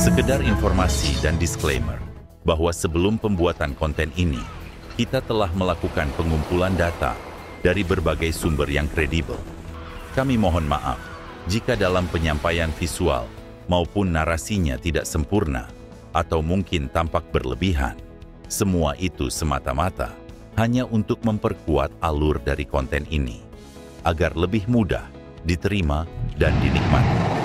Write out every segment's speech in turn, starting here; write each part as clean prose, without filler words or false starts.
Sekedar informasi dan disclaimer bahwa sebelum pembuatan konten ini, kita telah melakukan pengumpulan data dari berbagai sumber yang kredibel. Kami mohon maaf jika dalam penyampaian visual maupun narasinya tidak sempurna atau mungkin tampak berlebihan. Semua itu semata-mata hanya untuk memperkuat alur dari konten ini, agar lebih mudah diterima dan dinikmati.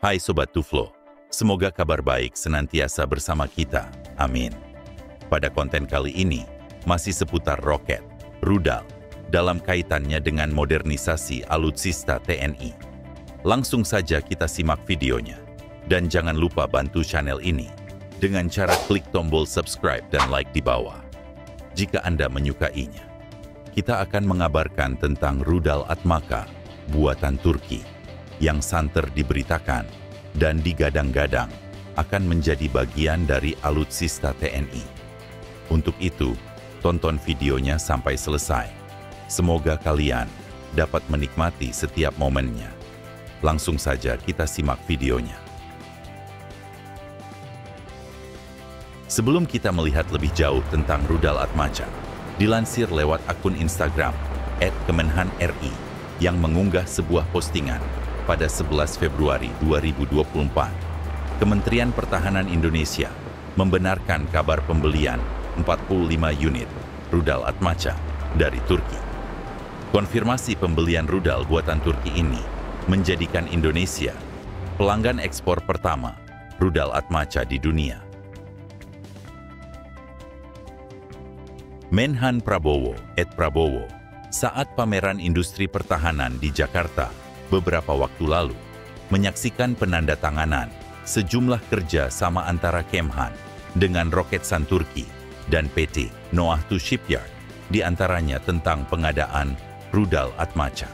Hai Sobat Tuflo, semoga kabar baik senantiasa bersama kita, amin. Pada konten kali ini, masih seputar roket, rudal, dalam kaitannya dengan modernisasi alutsista TNI. Langsung saja kita simak videonya, dan jangan lupa bantu channel ini dengan cara klik tombol subscribe dan like di bawah. Jika Anda menyukainya, kita akan mengabarkan tentang rudal Atmaka buatan Turki, yang santer diberitakan dan digadang-gadang akan menjadi bagian dari alutsista TNI. Untuk itu, tonton videonya sampai selesai. Semoga kalian dapat menikmati setiap momennya. Langsung saja kita simak videonya. Sebelum kita melihat lebih jauh tentang rudal Atmaca, dilansir lewat akun Instagram @kemenhan_ri yang mengunggah sebuah postingan pada 11 Februari 2024, Kementerian Pertahanan Indonesia membenarkan kabar pembelian 45 unit rudal Atmaca dari Turki. Konfirmasi pembelian rudal buatan Turki ini menjadikan Indonesia pelanggan ekspor pertama rudal Atmaca di dunia. Menhan Prabowo @Prabowo saat pameran industri pertahanan di Jakarta beberapa waktu lalu, menyaksikan penandatanganan sejumlah kerja sama antara Kemhan dengan Roketsan Turki dan PT Noahtu Shipyard, di antaranya tentang pengadaan rudal Atmaca.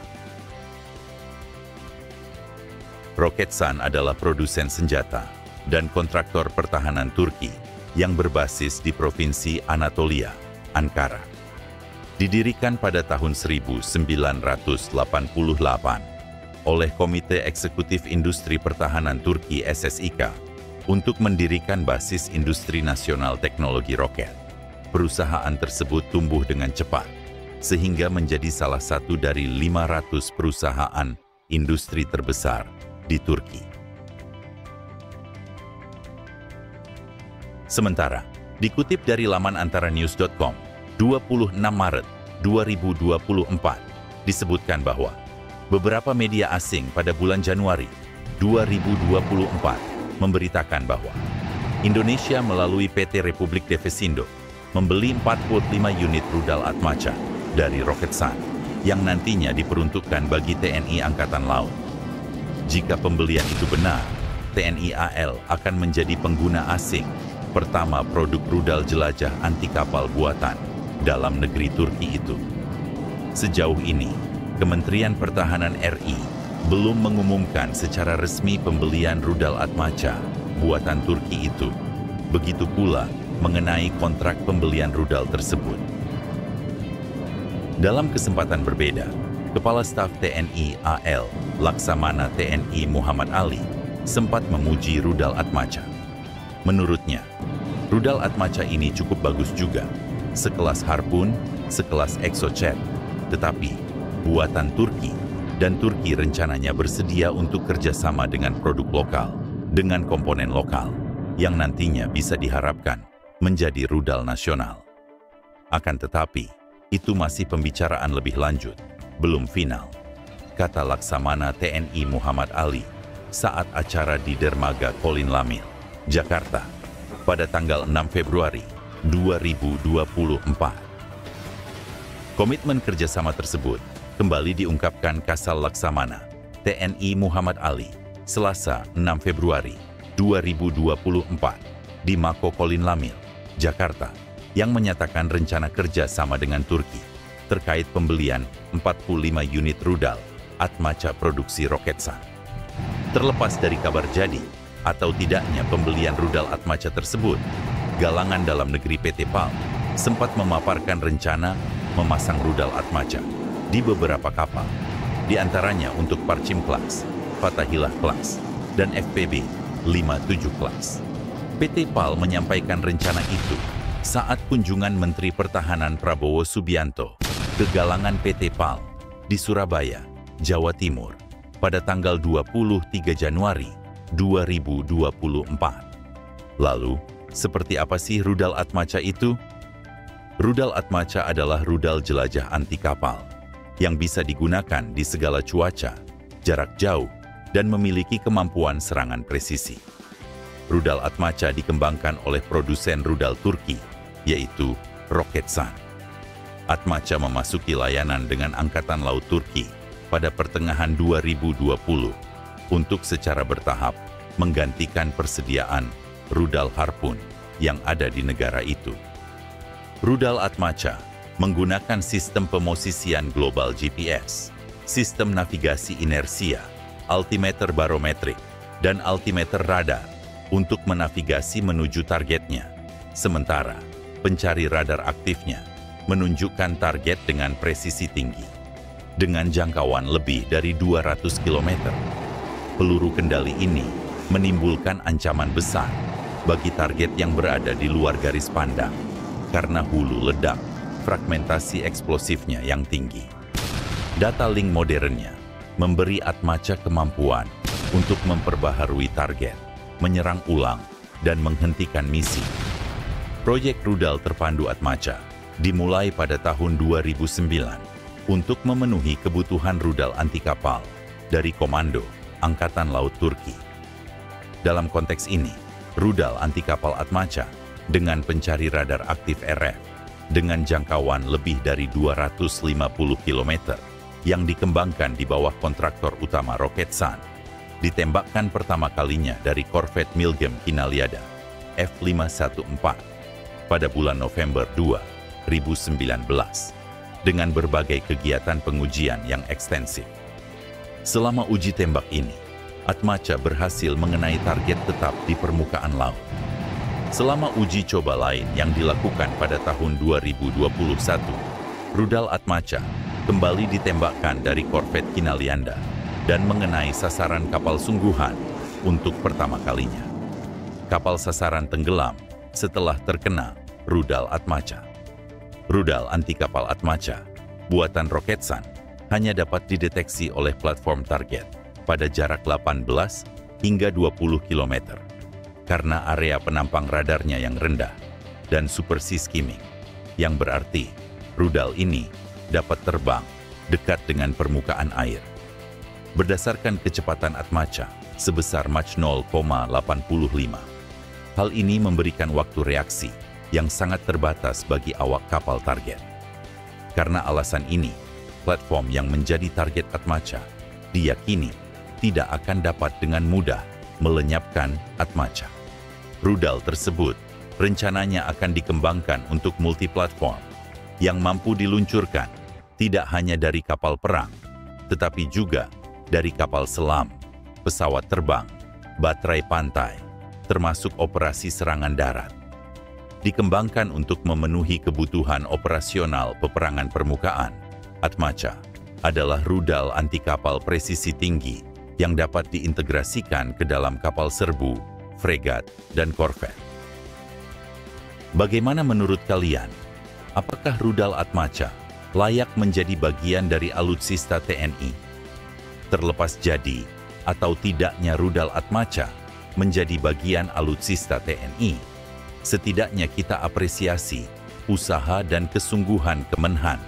Roketsan adalah produsen senjata dan kontraktor pertahanan Turki yang berbasis di Provinsi Anatolia, Ankara. Didirikan pada tahun 1988 oleh Komite Eksekutif Industri Pertahanan Turki SSIK untuk mendirikan basis industri nasional teknologi roket. Perusahaan tersebut tumbuh dengan cepat, sehingga menjadi salah satu dari 500 perusahaan industri terbesar di Turki. Sementara, dikutip dari laman antaranews.com, 26 Maret 2024, disebutkan bahwa beberapa media asing pada bulan Januari 2024 memberitakan bahwa Indonesia melalui PT Republik Devesindo membeli 45 unit rudal Atmaca dari Roketsan yang nantinya diperuntukkan bagi TNI Angkatan Laut. Jika pembelian itu benar, TNI AL akan menjadi pengguna asing pertama produk rudal jelajah anti kapal buatan dalam negeri Turki itu. Sejauh ini, Kementerian Pertahanan RI belum mengumumkan secara resmi pembelian rudal Atmaca buatan Turki itu. Begitu pula mengenai kontrak pembelian rudal tersebut. Dalam kesempatan berbeda, Kepala Staf TNI AL Laksamana TNI Muhammad Ali sempat memuji rudal Atmaca. Menurutnya, rudal Atmaca ini cukup bagus juga, sekelas Harpoon, sekelas Exocet, tetapi buatan Turki, dan Turki rencananya bersedia untuk kerjasama dengan produk lokal, dengan komponen lokal, yang nantinya bisa diharapkan menjadi rudal nasional. Akan tetapi, itu masih pembicaraan lebih lanjut, belum final, kata Laksamana TNI Muhammad Ali saat acara di Dermaga Kolin Lamil, Jakarta, pada tanggal 6 Februari 2024. Komitmen kerjasama tersebut kembali diungkapkan Kasal Laksamana TNI Muhammad Ali, Selasa 6 Februari 2024 di Mako Kolin Lamil, Jakarta, yang menyatakan rencana kerja sama dengan Turki terkait pembelian 45 unit rudal Atmaca produksi Roketsan. Terlepas dari kabar jadi atau tidaknya pembelian rudal Atmaca tersebut, galangan dalam negeri PT PAL sempat memaparkan rencana memasang rudal Atmaca di beberapa kapal, di antaranya untuk Parchim Class, Fatahillah Class, dan FPB 57 Class. PT PAL menyampaikan rencana itu saat kunjungan Menteri Pertahanan Prabowo Subianto ke galangan PT PAL di Surabaya, Jawa Timur pada tanggal 23 Januari 2024. Lalu, seperti apa sih rudal Atmaca itu? Rudal Atmaca adalah rudal jelajah anti kapal yang bisa digunakan di segala cuaca, jarak jauh, dan memiliki kemampuan serangan presisi. Rudal Atmaca dikembangkan oleh produsen rudal Turki, yaitu Roketsan. Atmaca memasuki layanan dengan Angkatan Laut Turki pada pertengahan 2020 untuk secara bertahap menggantikan persediaan rudal Harpoon yang ada di negara itu. Rudal Atmaca menggunakan sistem pemosisian global GPS, sistem navigasi inersia, altimeter barometrik, dan altimeter radar untuk menavigasi menuju targetnya. Sementara, pencari radar aktifnya menunjukkan target dengan presisi tinggi. Dengan jangkauan lebih dari 200 km, peluru kendali ini menimbulkan ancaman besar bagi target yang berada di luar garis pandang karena hulu ledak, fragmentasi eksplosifnya yang tinggi. Data link modernnya memberi Atmaca kemampuan untuk memperbaharui target, menyerang ulang, dan menghentikan misi. Proyek rudal terpandu Atmaca dimulai pada tahun 2009 untuk memenuhi kebutuhan rudal anti kapal dari Komando Angkatan Laut Turki. Dalam konteks ini, rudal anti kapal Atmaca dengan pencari radar aktif RF dengan jangkauan lebih dari 250 km yang dikembangkan di bawah kontraktor utama Roketsan, ditembakkan pertama kalinya dari korvet Milgem Kinaliada F514 pada bulan November 2019 dengan berbagai kegiatan pengujian yang ekstensif. Selama uji tembak ini, Atmaca berhasil mengenai target tetap di permukaan laut. Selama uji coba lain yang dilakukan pada tahun 2021, rudal Atmaca kembali ditembakkan dari korvet Kinalianda dan mengenai sasaran kapal sungguhan untuk pertama kalinya. Kapal sasaran tenggelam setelah terkena rudal Atmaca. Rudal anti kapal Atmaca buatan Roketsan hanya dapat dideteksi oleh platform target pada jarak 18 hingga 20 km karena area penampang radarnya yang rendah dan supersea skimming, yang berarti rudal ini dapat terbang dekat dengan permukaan air. Berdasarkan kecepatan Atmaca sebesar Mach 0,85, hal ini memberikan waktu reaksi yang sangat terbatas bagi awak kapal target. Karena alasan ini, platform yang menjadi target Atmaca diyakini tidak akan dapat dengan mudah melenyapkan Atmaca. Rudal tersebut rencananya akan dikembangkan untuk multiplatform yang mampu diluncurkan tidak hanya dari kapal perang, tetapi juga dari kapal selam, pesawat terbang, baterai pantai, termasuk operasi serangan darat. Dikembangkan untuk memenuhi kebutuhan operasional peperangan permukaan, Atmaca adalah rudal anti kapal presisi tinggi yang dapat diintegrasikan ke dalam kapal serbu, fregat, dan korvet. Bagaimana menurut kalian? Apakah rudal Atmaca layak menjadi bagian dari alutsista TNI? Terlepas jadi atau tidaknya rudal Atmaca menjadi bagian alutsista TNI, setidaknya kita apresiasi usaha dan kesungguhan Kemenhan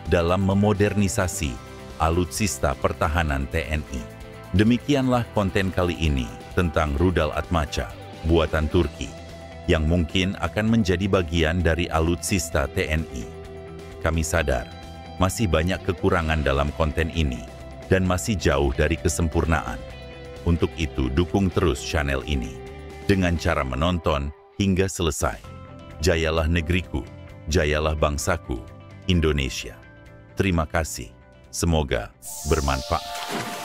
dalam memodernisasi alutsista pertahanan TNI. Demikianlah konten kali ini tentang rudal Atmaca buatan Turki yang mungkin akan menjadi bagian dari alutsista TNI. Kami sadar masih banyak kekurangan dalam konten ini dan masih jauh dari kesempurnaan. Untuk itu, dukung terus channel ini dengan cara menonton hingga selesai. Jayalah negeriku, jayalah bangsaku, Indonesia. Terima kasih. Semoga bermanfaat.